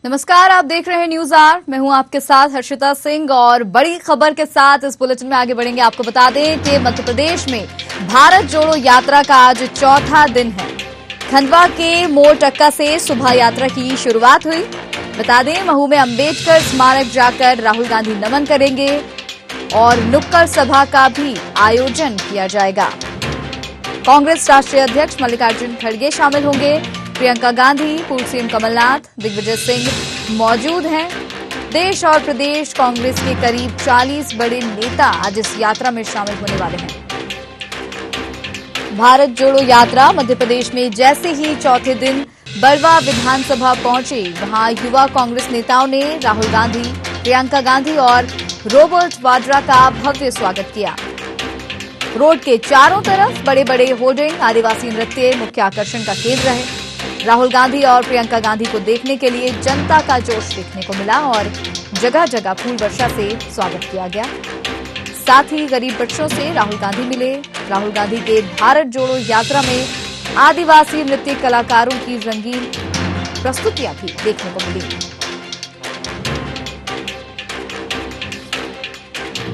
नमस्कार, आप देख रहे हैं न्यूज आर। मैं हूं आपके साथ हर्षिता सिंह और बड़ी खबर के साथ इस बुलेटिन में आगे बढ़ेंगे। आपको बता दें कि मध्य प्रदेश में भारत जोड़ो यात्रा का आज चौथा दिन है। खंडवा के मोड़ टक्का से सुबह यात्रा की शुरुआत हुई। बता दें, महू में अंबेडकर स्मारक जाकर राहुल गांधी नमन करेंगे और नुक्कड़ सभा का भी आयोजन किया जाएगा। कांग्रेस राष्ट्रीय अध्यक्ष मल्लिकार्जुन खड़गे शामिल होंगे। प्रियंका गांधी, पूर्व सीएम कमलनाथ, दिग्विजय सिंह मौजूद हैं। देश और प्रदेश कांग्रेस के करीब 40 बड़े नेता आज इस यात्रा में शामिल होने वाले हैं। भारत जोड़ो यात्रा मध्य प्रदेश में जैसे ही चौथे दिन बलवा विधानसभा पहुंची, वहां युवा कांग्रेस नेताओं ने राहुल गांधी, प्रियंका गांधी और रॉबर्ट वाड्रा का भव्य स्वागत किया। रोड के चारों तरफ बड़े बड़े होर्डिंग, आदिवासी नृत्य मुख्य आकर्षण का केंद्र रहे। राहुल गांधी और प्रियंका गांधी को देखने के लिए जनता का जोश देखने को मिला और जगह जगह फूल वर्षा से स्वागत किया गया। साथ ही गरीब बच्चों से राहुल गांधी मिले। राहुल गांधी के भारत जोड़ो यात्रा में आदिवासी नृत्य कलाकारों की रंगीन प्रस्तुतियां भी देखने को मिली।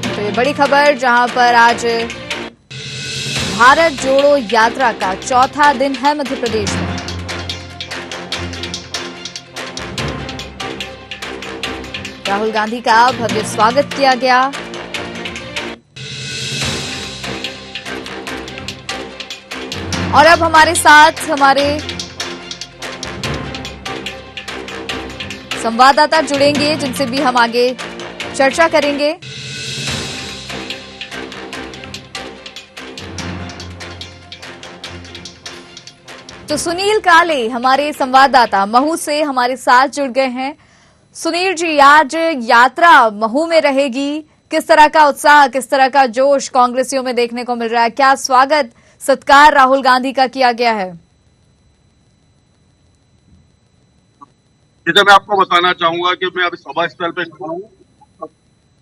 तो ये बड़ी खबर, जहां पर आज भारत जोड़ो यात्रा का चौथा दिन है मध्य प्रदेश में। राहुल गांधी का भव्य स्वागत किया गया। और अब हमारे साथ हमारे संवाददाता जुड़ेंगे, जिनसे भी हम आगे चर्चा करेंगे। तो सुनील काले हमारे संवाददाता महू से हमारे साथ जुड़ गए हैं। सुनील जी, आज यात्रा महू में रहेगी, किस तरह का उत्साह, किस तरह का जोश कांग्रेसियों में देखने को मिल रहा है? क्या स्वागत सत्कार राहुल गांधी का किया गया है? जैसे मैं आपको बताना चाहूंगा कि मैं अभी सभा स्थल पे खड़ा हूँ।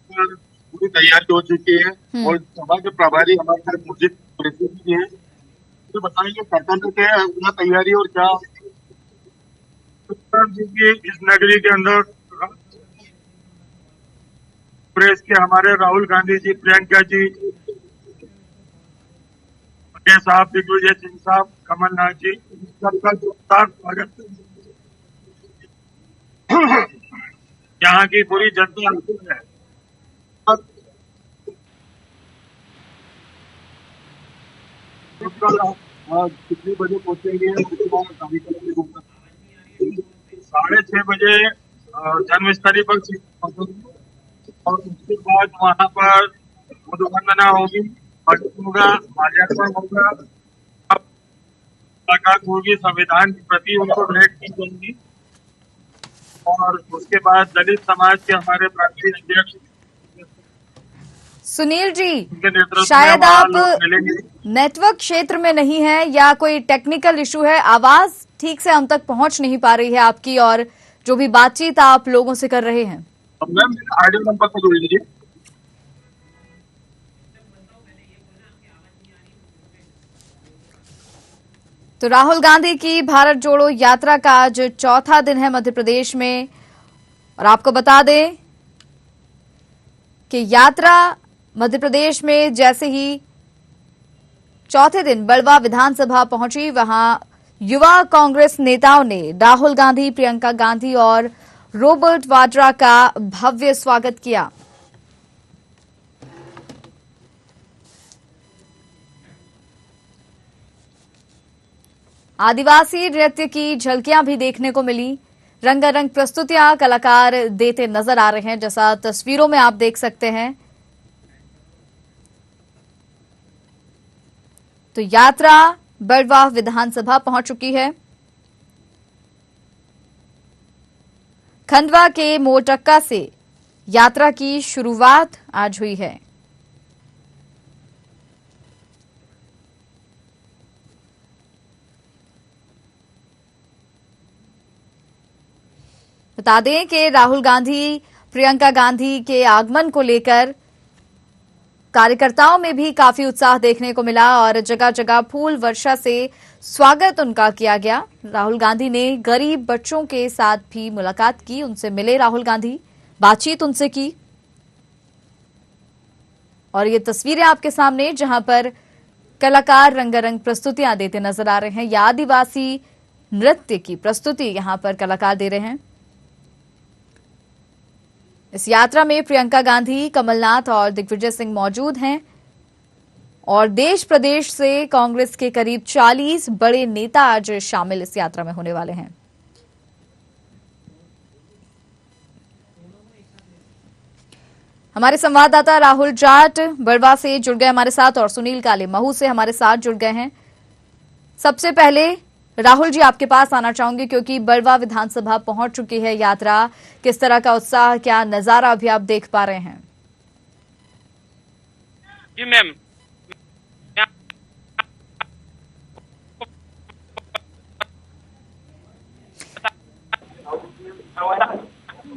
पूरी तैयारी हो चुकी है और सभा के प्रभारी हमारे साथ मस्जिद भी है। तो बताइए कर्तव्य क्या है, क्या तैयारी और क्या जी की इस नगरी के अंदर प्रेस के हमारे राहुल गांधी जी, प्रियंका जी, अजय साहब, दिग्विजय सिंह साहब, कमलनाथ जी, सबका जोरदार स्वागत। यहाँ की पूरी जनता है। कितने बजे पहुंचेंगे? 6:30 बजे जन्मस्थली पर और उसके बाद वहाँ पर मधुवंदना होगी, होगा, माल्यार्पण होगा, मुलाकात होगी, संविधान के प्रति उनको भेंट की जाएगी और उसके बाद दलित समाज के हमारे प्रांतीय अध्यक्ष सुनील जी, शायद आप नेटवर्क क्षेत्र में नहीं है या कोई टेक्निकल इशू है, आवाज ठीक से हम तक पहुंच नहीं पा रही है आपकी, और जो भी बातचीत आप लोगों से कर रहे हैं। मैम ऑडियो नंबर को जोड़ लीजिए। तो राहुल गांधी की भारत जोड़ो यात्रा का आज चौथा दिन है मध्य प्रदेश में, और आपको बता दें कि यात्रा मध्य प्रदेश में जैसे ही चौथे दिन बलवा विधानसभा पहुंची, वहां युवा कांग्रेस नेताओं ने राहुल गांधी, प्रियंका गांधी और रॉबर्ट वाड्रा का भव्य स्वागत किया। आदिवासी नृत्य की झलकियां भी देखने को मिली। रंगारंग प्रस्तुतियां कलाकार देते नजर आ रहे हैं, जैसा तस्वीरों में आप देख सकते हैं। तो यात्रा बलवा विधानसभा पहुंच चुकी है। खंडवा के मोड़ टक्का से यात्रा की शुरुआत आज हुई है। बता दें कि राहुल गांधी, प्रियंका गांधी के आगमन को लेकर कार्यकर्ताओं में भी काफी उत्साह देखने को मिला और जगह जगह फूल वर्षा से स्वागत उनका किया गया। राहुल गांधी ने गरीब बच्चों के साथ भी मुलाकात की, उनसे मिले राहुल गांधी, बातचीत उनसे की। और ये तस्वीरें आपके सामने जहां पर कलाकार रंगारंग प्रस्तुतियां देते नजर आ रहे हैं। ये आदिवासी नृत्य की प्रस्तुति यहां पर कलाकार दे रहे हैं। इस यात्रा में प्रियंका गांधी, कमलनाथ और दिग्विजय सिंह मौजूद हैं और देश प्रदेश से कांग्रेस के करीब 40 बड़े नेता आज शामिल इस यात्रा में होने वाले हैं। हमारे संवाददाता राहुल जाट बड़वा से जुड़ गए हमारे साथ और सुनील काले महू से हमारे साथ जुड़ गए हैं। सबसे पहले राहुल जी आपके पास आना चाहूंगी क्योंकि बड़वा विधानसभा पहुंच चुकी है यात्रा। किस तरह का उत्साह, क्या नजारा अभी आप देख पा रहे हैं? जी मैम,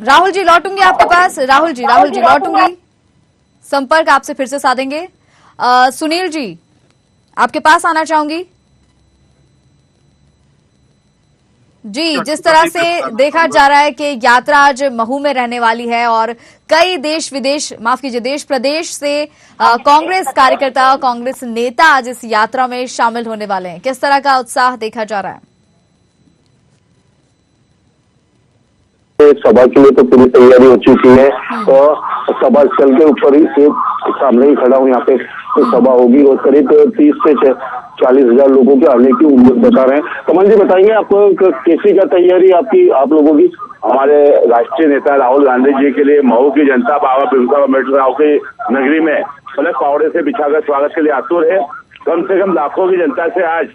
राहुल जी लौटूंगी आपके पास। राहुल जी लौटूंगी, संपर्क आपसे फिर से साधेंगे। सुनील जी आपके पास आना चाहूंगी। जी, जिस तरह से देखा जा रहा है कि यात्रा आज महू में रहने वाली है और कई देश प्रदेश से कांग्रेस कार्यकर्ता, कांग्रेस नेता आज इस यात्रा में शामिल होने वाले हैं। किस तरह का उत्साह देखा जा रहा है? सभा के लिए तो पूरी तैयारी हो चुकी है और सभा स्थल के ऊपर ही सामने ही खड़ा हूँ। यहाँ पे तो सभा होगी और करीब 30 से 40 हजार लोगों के आने की उम्मीद बता रहे हैं। कमल जी बताइए आपको कैसी क्या तैयारी आप लोगों की? हमारे राष्ट्रीय नेता राहुल गांधी जी के लिए मऊ की जनता बाबा भीमराव अम्बेडकर की नगरी में पलक फावड़े से बिछाकर स्वागत के लिए आतुर है। कम से कम लाखों की जनता से आज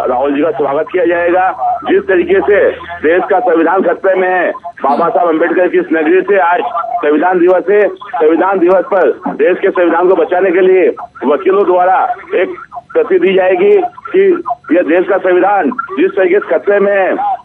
राहुल जी का स्वागत किया जाएगा। जिस तरीके से देश का संविधान खतरे में है, बाबा साहब अम्बेडकर की इस नगरी से आज संविधान दिवस है। संविधान दिवस पर देश के संविधान को बचाने के लिए वकीलों द्वारा एक प्रति दी जाएगी कि यह देश का संविधान जिस तरीके से खतरे में है,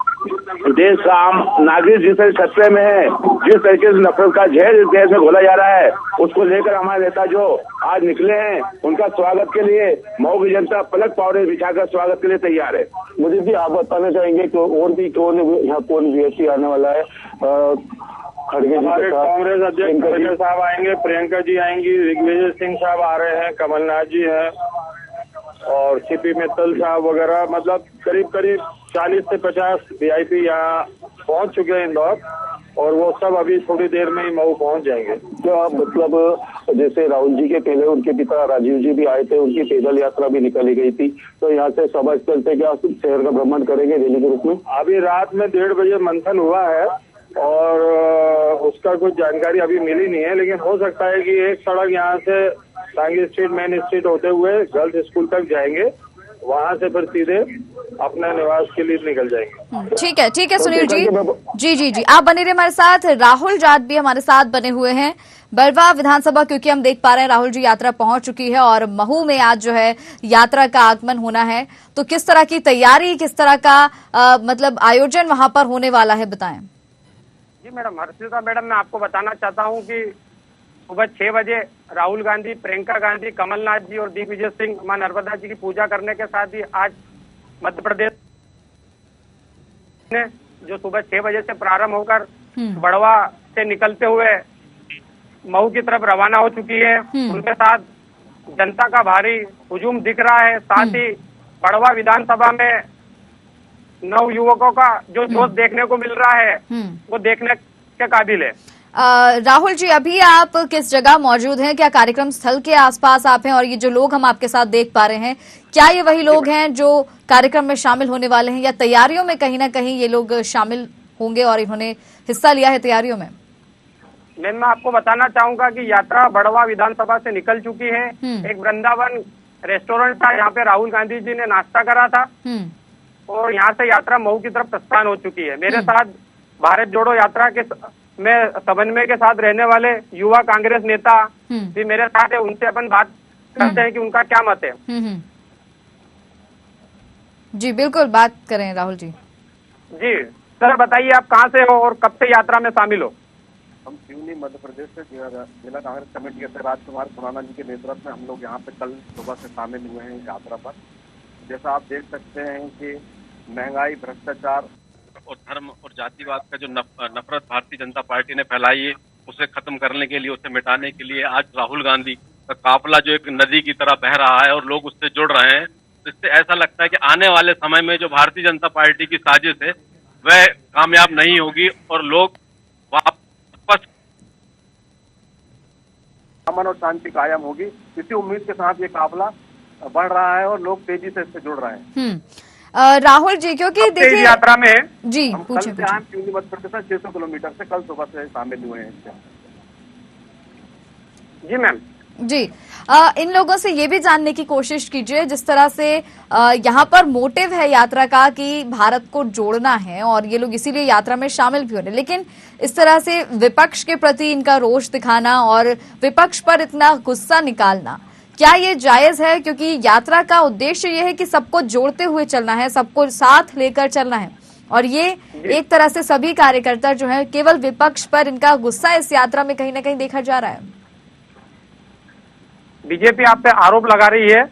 देश का आम नागरिक जिस तरह खतरे में है, जिस तरीके से नफरत का जहर इस देश में घोला जा रहा है, उसको लेकर हमारे नेता जो आज निकले हैं उनका स्वागत के लिए मऊ की जनता पलक फावड़े बिछाकर स्वागत के लिए तैयार है। मुझे भी आप बताना चाहेंगे कि और भी कौन वीआईपी आने वाला है? हमारे कांग्रेस अध्यक्ष खड़गे साहब आएंगे, प्रियंका जी आएंगी, दिग्विजय सिंह साहब आ रहे हैं, कमलनाथ जी हैं और सीपी मित्तल साहब वगैरह, मतलब करीब 40 से 50 वीआईपी यहाँ पहुंच चुके हैं इंदौर और वो सब अभी थोड़ी देर में ही मऊ पहुंच जाएंगे। क्या मतलब जैसे राहुल जी के पहले उनके पिता राजीव जी भी आए थे, उनकी पैदल यात्रा भी निकाली गई थी, तो यहाँ से सभा स्थल से क्या शहर का भ्रमण करेंगे रैली के रूप में? अभी रात में 1:30 बजे मंथन हुआ है और उसका कुछ जानकारी अभी मिली नहीं है, लेकिन हो सकता है कि एक सड़क यहाँ से टांगी स्ट्रीट मेन स्ट्रीट होते हुए गर्ल्स स्कूल तक जाएंगे, वहां से फिर सीधे अपने निवास के लिए निकल जाएंगे। ठीक है सुनील जी। जी आप बने रहे हमारे साथ। राहुल जाट भी हमारे साथ बने हुए हैं। बड़वा विधानसभा क्योंकि हम देख पा रहे हैं राहुल जी यात्रा पहुंच चुकी है और महू में आज जो है यात्रा का आगमन होना है, तो किस तरह की तैयारी, किस तरह का मतलब आयोजन वहां पर होने वाला है, बताएं। जी मैडम, हर्षिता मैडम, मैं आपको बताना चाहता हूँ कि सुबह 6 बजे राहुल गांधी, प्रियंका गांधी, कमलनाथ जी और दिग्विजय सिंह मां नर्मदा जी की पूजा करने के साथ ही आज मध्य प्रदेश ने जो सुबह 6 बजे से प्रारंभ होकर बड़वा से निकलते हुए मऊ की तरफ रवाना हो चुकी है। उनके साथ जनता का भारी हुजूम दिख रहा है। साथ ही बड़वा विधानसभा में नवयुवकों का जो जोश देखने को मिल रहा है वो देखने के काबिल है। राहुल जी अभी आप किस जगह मौजूद हैं? क्या कार्यक्रम स्थल के आसपास आप हैं? और ये जो लोग हम आपके साथ देख पा रहे हैं, क्या ये वही लोग हैं जो कार्यक्रम में शामिल होने वाले हैं या तैयारियों में कहीं ना कहीं ये लोग शामिल होंगे और इन्होंने हिस्सा लिया है तैयारियों में? मैं आपको बताना चाहूंगा कि यात्रा बड़वा विधानसभा से निकल चुकी है। एक वृंदावन रेस्टोरेंट था, यहाँ पे राहुल गांधी जी ने नाश्ता करा था और यहाँ से यात्रा मऊ की तरफ प्रस्थान हो चुकी है। मेरे साथ भारत जोड़ो यात्रा के में समन्वय के साथ रहने वाले युवा कांग्रेस नेता भी मेरे साथ है, उनसे अपन बात करते हैं कि उनका क्या मत है। जी बिल्कुल, बात करें राहुल जी। जी सर, बताइए आप कहाँ से हो और कब से यात्रा में शामिल हो? हम सिवनी मध्य प्रदेश से जिला कांग्रेस कमेटी के राजकुमार खुराना जी के नेतृत्व में हम लोग यहाँ पे कल सुबह से शामिल हुए हैं यात्रा पर। जैसा आप देख सकते हैं कि महंगाई, भ्रष्टाचार और धर्म और जातिवाद का जो नफरत भारतीय जनता पार्टी ने फैलाई है, उसे खत्म करने के लिए, उसे मिटाने के लिए आज राहुल गांधी का काफिला जो एक नदी की तरह बह रहा है और लोग उससे जुड़ रहे हैं। इससे ऐसा लगता है कि आने वाले समय में जो भारतीय जनता पार्टी की साजिश है वह कामयाब नहीं होगी और लोग वापस अमन और शांति कायम होगी। इसी उम्मीद के साथ ये काफिला बढ़ रहा है और लोग तेजी से इससे जुड़ रहे हैं। राहुल जी, क्योंकि देखिए यात्रा में जी हम कल से आम सिवनी मध्य प्रदेश में 600 किलोमीटर से कल सुबह से शामिल हुए हैं। जी मैम जी, इन लोगों से ये भी जानने की कोशिश कीजिए, जिस तरह से यहाँ पर मोटिव है यात्रा का कि भारत को जोड़ना है और ये लोग इसीलिए यात्रा में शामिल भी हो रहे हैं, लेकिन इस तरह से विपक्ष के प्रति इनका रोष दिखाना और विपक्ष पर इतना गुस्सा निकालना, क्या ये जायज है? क्योंकि यात्रा का उद्देश्य ये है कि सबको जोड़ते हुए चलना है, सबको साथ लेकर चलना है, और ये एक तरह से सभी कार्यकर्ता जो है केवल विपक्ष पर इनका गुस्सा इस यात्रा में कहीं ना कहीं देखा जा रहा है। बीजेपी आप पे आरोप लगा रही है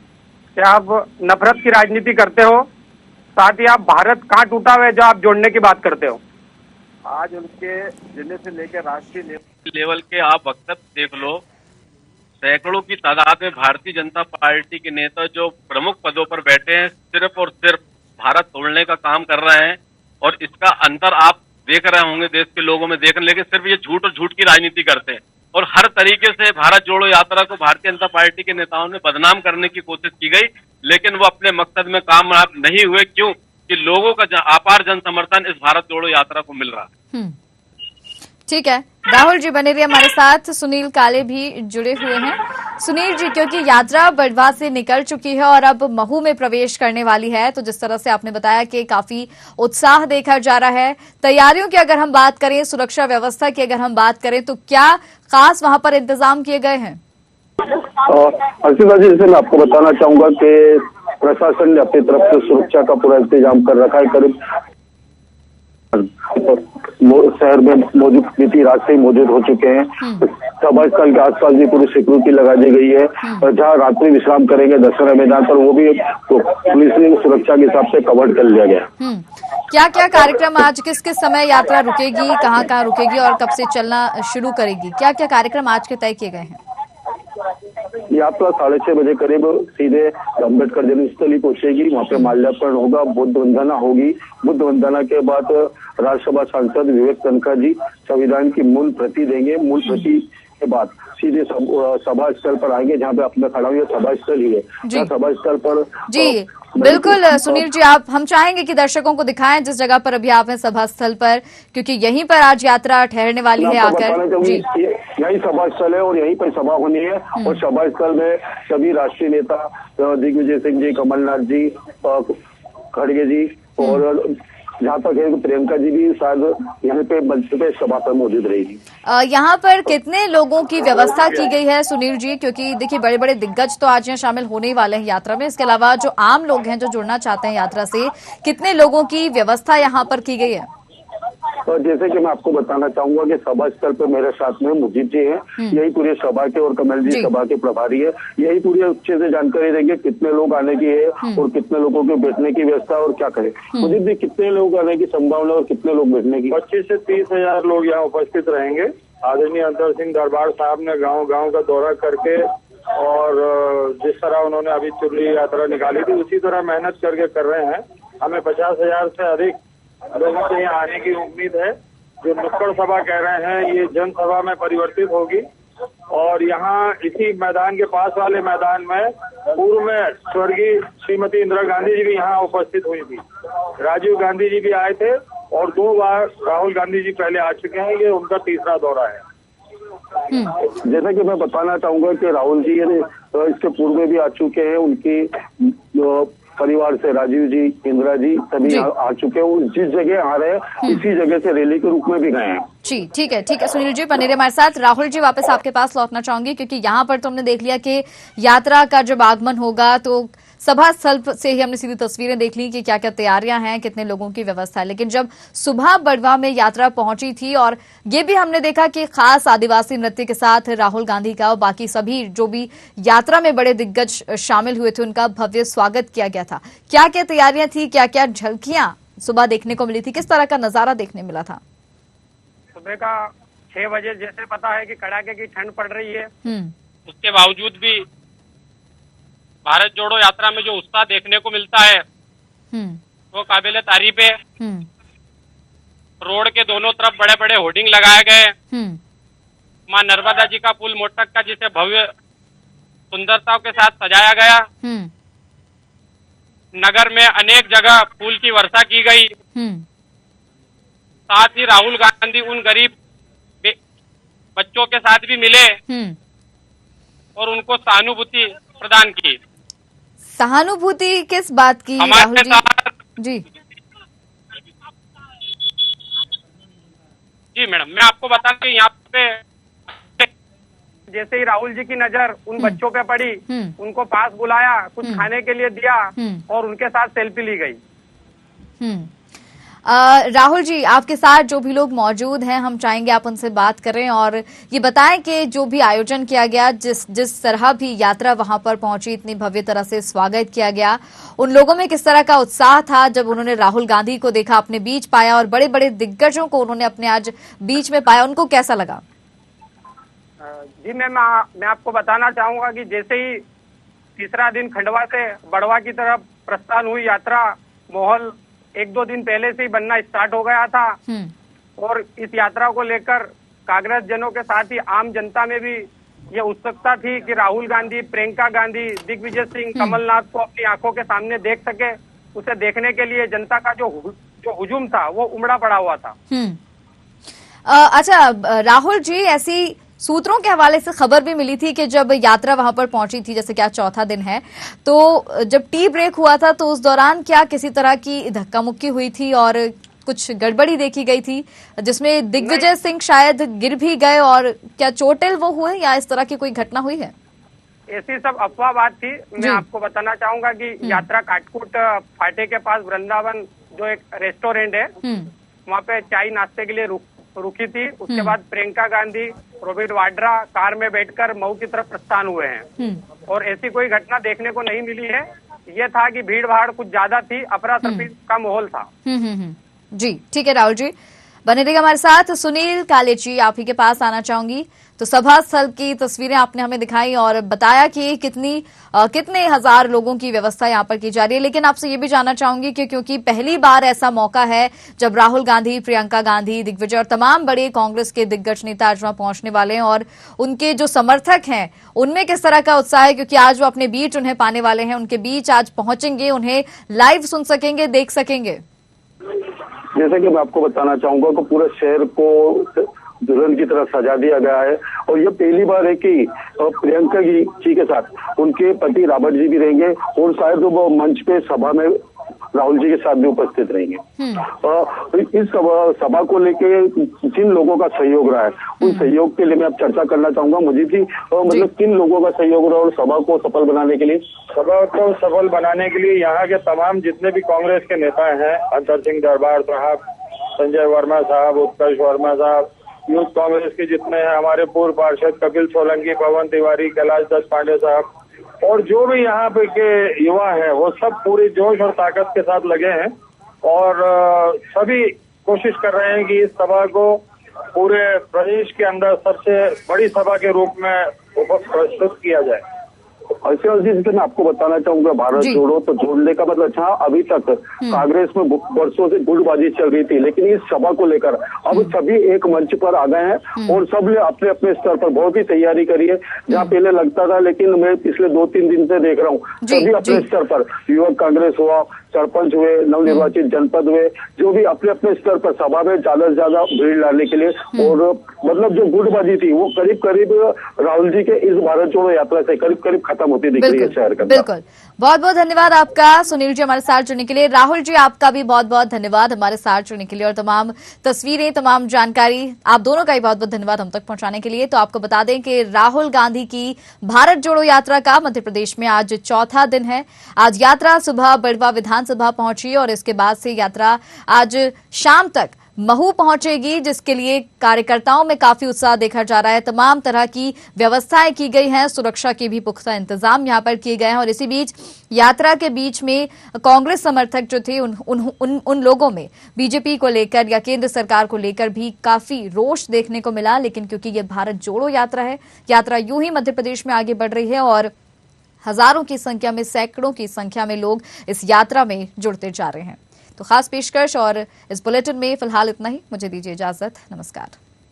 कि आप नफरत की राजनीति करते हो, साथ ही आप भारत कहाँ टूटा हुआ है जो आप जोड़ने की बात करते हो। आज उनके जिले से लेकर राष्ट्रीय लेवल के आप वक्तव्य देख लो, सैकड़ों की तादाद में भारतीय जनता पार्टी के नेता जो प्रमुख पदों पर बैठे हैं सिर्फ और सिर्फ भारत तोड़ने का काम कर रहे हैं, और इसका अंतर आप देख रहे होंगे देश के लोगों में देखने, लेकिन सिर्फ ये झूठ और झूठ की राजनीति करते हैं और हर तरीके से भारत जोड़ो यात्रा को भारतीय जनता पार्टी के नेताओं ने बदनाम करने की कोशिश की गई, लेकिन वो अपने मकसद में कामयाब नहीं हुए। क्यों? कि लोगों का अपार जन समर्थन इस भारत जोड़ो यात्रा को मिल रहा है। ठीक है, राहुल जी बने रहिए हमारे साथ। सुनील काले भी जुड़े हुए हैं। सुनील जी, क्योंकि यात्रा बड़वा से निकल चुकी है और अब महू में प्रवेश करने वाली है, तो जिस तरह से आपने बताया कि काफी उत्साह देखा जा रहा है, तैयारियों की अगर हम बात करें, सुरक्षा व्यवस्था की अगर हम बात करें, तो क्या खास वहां पर इंतजाम किए गए हैं? अर्चिता जी, जैसे मैं आपको बताना चाहूंगा कि प्रशासन ने अपनी तरफ से सुरक्षा का पूरा इंतजाम कर रखा है। करीब शहर में मौजूद बीती रात से ही मौजूद हो चुके हैं। सभा स्थल के आसपास भी पूरी सिक्योरिटी लगा दी गई है, और जहाँ रात्रि विश्राम करेंगे दशहरा मैदान पर, वो भी तो पुलिस ने सुरक्षा के हिसाब से कवर कर लिया गया। क्या क्या कार्यक्रम आज, किस किस समय यात्रा रुकेगी, कहाँ कहाँ रुकेगी और कब से चलना शुरू करेगी? क्या क्या कार्यक्रम आज के तय किए गए हैं? यात्रा 6:30 बजे करीब सीधे अम्बेडकर जन्मस्थली पहुंचेगी। वहाँ पे माल्यार्पण होगा, बुद्ध वंदना होगी। बुद्ध वंदना के बाद राज्यसभा सांसद विवेक तनखा जी संविधान की मूल प्रति देंगे। मूल प्रति के बाद सीधे सभा स्थल पर आएंगे, जहाँ पे अपना खड़ा हुआ सभा स्थल ही है। सभा स्थल पर जी बिल्कुल सुनील जी, आप हम चाहेंगे कि दर्शकों को दिखाएं जिस जगह पर अभी आप हैं सभा स्थल पर, क्योंकि यहीं पर आज यात्रा ठहरने वाली है आकर। जी, यही सभा स्थल है और यहीं पर सभा होनी है, और सभा स्थल में सभी राष्ट्रीय नेता दिग्विजय सिंह जी, कमलनाथ जी, खड़गे जी, और जहाँ तक है प्रियंका जी भी शायद यहाँ पे मंच पे सभा पर मौजूद रहेगी। यहाँ पर कितने लोगों की व्यवस्था की गई है सुनील जी? क्योंकि देखिए बड़े बड़े दिग्गज तो आज यहाँ शामिल होने ही वाले हैं यात्रा में, इसके अलावा जो आम लोग हैं जो जुड़ना चाहते हैं यात्रा से, कितने लोगों की व्यवस्था यहाँ पर की गई है? और जैसे कि मैं आपको बताना चाहूंगा कि सभा स्थल पर मेरे साथ में मुजीब जी हैं, यही पूरे सभा के, और कमल जी सभा के प्रभारी है। यही पूरी अच्छे से जानकारी देंगे कितने लोग आने की है और कितने लोगों के बैठने की व्यवस्था और क्या करें। मुजीब जी, कितने लोग आने की संभावना और कितने लोग बैठने की? 25 से 30 हजार लोग यहाँ उपस्थित रहेंगे। आदरणीय अंतर सिंह दरबार साहब ने गाँव गाँव का दौरा करके, और जिस तरह उन्होंने अभी चुरली यात्रा निकाली थी, उसी तरह मेहनत करके कर रहे हैं। हमें 50,000 से अधिक लोगों से यहाँ आने की उम्मीद है। जो नुक्कड़ सभा कह रहे हैं, ये जनसभा में परिवर्तित होगी, और यहाँ इसी मैदान के पास वाले मैदान में पूर्व में स्वर्गीय श्रीमती इंदिरा गांधी जी भी यहाँ उपस्थित हुई थी, राजीव गांधी जी भी आए थे, और 2 बार राहुल गांधी जी पहले आ चुके हैं। ये उनका तीसरा दौरा है। जैसा कि मैं बताना चाहूंगा कि राहुल जी इसके पूर्व में भी आ चुके हैं। उनकी परिवार से राजीव जी, इंदिरा जी सभी आ चुके हैं। वो जिस जगह आ रहे हैं इसी जगह से रैली के रूप में भी गए हैं। जी ठीक है सुनील जी बने रहिए हमारे साथ। राहुल जी, वापस आपके पास लौटना चाहूंगी, क्योंकि यहाँ पर तो हमने देख लिया कि यात्रा का जब आगमन होगा तो सभा स्थल से ही हमने सीधी तस्वीरें देख ली कि क्या क्या तैयारियां हैं, कितने लोगों की व्यवस्था है। लेकिन जब सुबह बड़वा में यात्रा पहुंची थी और ये भी हमने देखा कि खास आदिवासी नृत्य के साथ राहुल गांधी का और बाकी सभी जो भी यात्रा में बड़े दिग्गज शामिल हुए थे उनका भव्य स्वागत किया गया था। क्या क्या तैयारियां थी, क्या क्या झलकियां सुबह देखने को मिली थी, किस तरह का नजारा देखने मिला था? सुबह का 6 बजे जैसे पता है कि कड़ाके की ठंड पड़ रही है, उसके बावजूद भी भारत जोड़ो यात्रा में जो उत्साह देखने को मिलता है वो काबिले तारीफ है। रोड के दोनों तरफ बड़े बड़े होर्डिंग लगाए गए। मां नर्मदा जी का पुल मोटक का जिसे भव्य सुंदरता के साथ सजाया गया। नगर में अनेक जगह फूल की वर्षा की गई। साथ ही राहुल गांधी उन गरीब बच्चों के साथ भी मिले और उनको सहानुभूति प्रदान की। सहानुभूति किस बात की राहुल हमारे जी? साथ जी जी मैडम, मैं आपको बता कि यहाँ पे जैसे ही राहुल जी की नजर उन बच्चों पे पड़ी, उनको पास बुलाया, कुछ खाने के लिए दिया और उनके साथ सेल्फी ली गई। राहुल जी, आपके साथ जो भी लोग मौजूद हैं, हम चाहेंगे आप उनसे बात करें और ये बताएं कि जो भी आयोजन किया गया, जिस तरह भी यात्रा वहां पर पहुंची, इतनी भव्य तरह से स्वागत किया गया, उन लोगों में किस तरह का उत्साह था जब उन्होंने राहुल गांधी को देखा, अपने बीच पाया और बड़े बड़े दिग्गजों को उन्होंने अपने आज बीच में पाया, उनको कैसा लगा? जी मैं आपको बताना चाहूंगा कि जैसे ही तीसरा दिन खंडवा से बड़वा की तरफ प्रस्थान हुई यात्रा, माहौल 1-2 दिन पहले से ही बनना स्टार्ट हो गया था और इस यात्रा को लेकर कांग्रेस जनों के साथ ही आम जनता में भी ये उत्सुकता थी कि राहुल गांधी, प्रियंका गांधी, दिग्विजय सिंह, कमलनाथ को अपनी आंखों के सामने देख सके। उसे देखने के लिए जनता का जो हुजूम था वो उमड़ा पड़ा हुआ था। अच्छा राहुल जी, ऐसी सूत्रों के हवाले से खबर भी मिली थी कि जब यात्रा वहां पर पहुंची थी, जैसे कि आज चौथा दिन है, तो जब टी ब्रेक हुआ था तो उस दौरान क्या किसी तरह की धक्का मुक्की हुई थी और कुछ गड़बड़ी देखी गई थी जिसमें दिग्विजय सिंह शायद गिर भी गए, और क्या चोटिल वो हुए या इस तरह की कोई घटना हुई है? ऐसी सब अफवाह बात थी। मैं आपको बताना चाहूंगा कि यात्रा काटकूट फाटे के पास वृंदावन जो एक रेस्टोरेंट है, वहाँ पे चाय नाश्ते के लिए रुकी थी। उसके बाद प्रियंका गांधी, रॉबर्ट वाड्रा कार में बैठकर मऊ की तरफ प्रस्थान हुए हैं और ऐसी कोई घटना देखने को नहीं मिली है। ये था कि भीड़ भाड़ कुछ ज्यादा थी, अफरा तफरी का माहौल था। जी ठीक है राहुल जी, बने रहिएगा हमारे साथ। सुनील कालेची, आप ही के पास आना चाहूंगी। तो सभा स्थल की तस्वीरें आपने हमें दिखाई और बताया कि कितने हजार लोगों की व्यवस्था यहाँ पर की जा रही है, लेकिन आपसे ये भी जानना चाहूंगी कि क्योंकि पहली बार ऐसा मौका है जब राहुल गांधी, प्रियंका गांधी, दिग्विजय और तमाम बड़े कांग्रेस के दिग्गज नेता आज वहां पहुंचने वाले हैं और उनके जो समर्थक हैं उनमें किस तरह का उत्साह है, क्योंकि आज वो अपने बीच उन्हें पाने वाले हैं, उनके बीच आज पहुंचेंगे, उन्हें लाइव सुन सकेंगे, देख सकेंगे। जैसे कि मैं आपको बताना चाहूंगा कि पूरे शहर को दुल्हन की तरह सजा दिया गया है और ये पहली बार है कि प्रियंका जी के साथ उनके पति रॉबर्ट जी भी रहेंगे और शायद वो मंच पे सभा में राहुल जी के साथ भी उपस्थित रहेंगे। इस सभा को लेके जिन लोगों का सहयोग रहा है उन सहयोग के लिए मैं अब चर्चा करना चाहूंगा। मुझे भी मतलब किन लोगों का सहयोग रहा और सभा को सफल बनाने के लिए? सभा को सफल बनाने के लिए यहाँ के तमाम जितने भी कांग्रेस के नेता हैं, अंतर सिंह दरबार साहब, संजय वर्मा साहब, उत्कर्ष वर्मा साहब, यूथ कांग्रेस के जितने हैं, हमारे पूर्व पार्षद कपिल सोलंकी, पवन तिवारी, कैलाश दत्त पांडे साहब और जो भी यहाँ पे के युवा हैं वो सब पूरी जोश और ताकत के साथ लगे हैं और सभी कोशिश कर रहे हैं कि इस सभा को पूरे प्रदेश के अंदर सबसे बड़ी सभा के रूप में प्रस्तुत किया जाए। ऐसे जिससे मैं आपको बताना चाहूंगा, भारत जोड़ो तो जोड़ने का मतलब अच्छा, अभी तक कांग्रेस में वर्षों से गुटबाजी चल रही थी, लेकिन इस सभा को लेकर अब सभी एक मंच पर आ गए हैं और सब ने अपने अपने स्तर पर बहुत ही तैयारी करी है। जहाँ पहले लगता था, लेकिन मैं पिछले 2-3 दिन से देख रहा हूँ सभी अपने स्तर पर, युवक कांग्रेस हुआ, सरपंच हुए, नवनिर्वाचित जनपद हुए, जो भी अपने अपने स्तर पर सभा में ज्यादा से ज्यादा भीड़ लाने के लिए और मतलब जो गुटबाजी थी वो करीब करीब राहुल जी के इस भारत जोड़ो यात्रा से करीब करीब खत्म होती दिख रही है शहर के अंदर। बिल्कुल, बहुत बहुत धन्यवाद आपका सुनील जी हमारे साथ जुड़ने के लिए। राहुल जी आपका भी बहुत बहुत धन्यवाद हमारे साथ जुड़ने के लिए और तमाम तस्वीरें, तमाम जानकारी आप दोनों का ही बहुत बहुत धन्यवाद हम तक पहुंचाने के लिए। तो आपको बता दें कि राहुल गांधी की भारत जोड़ो यात्रा का मध्य प्रदेश में आज चौथा दिन है। आज यात्रा सुबह बड़वा विधानसभा पहुंची और इसके बाद से यात्रा आज शाम तक महू पहुंचेगी, जिसके लिए कार्यकर्ताओं में काफी उत्साह देखा जा रहा है। तमाम तरह की व्यवस्थाएं की गई हैं, सुरक्षा के भी पुख्ता इंतजाम यहां पर किए गए हैं और इसी बीच यात्रा के बीच में कांग्रेस समर्थक जो थे उन लोगों में बीजेपी को लेकर या केंद्र सरकार को लेकर भी काफी रोष देखने को मिला। लेकिन क्योंकि ये भारत जोड़ो यात्रा है, यात्रा यूं ही मध्य प्रदेश में आगे बढ़ रही है और हजारों की संख्या में, सैकड़ों की संख्या में लोग इस यात्रा में जुड़ते जा रहे हैं। तो खास पेशकश और इस बुलेटिन में फिलहाल इतना ही। मुझे दीजिए इजाजत। नमस्कार।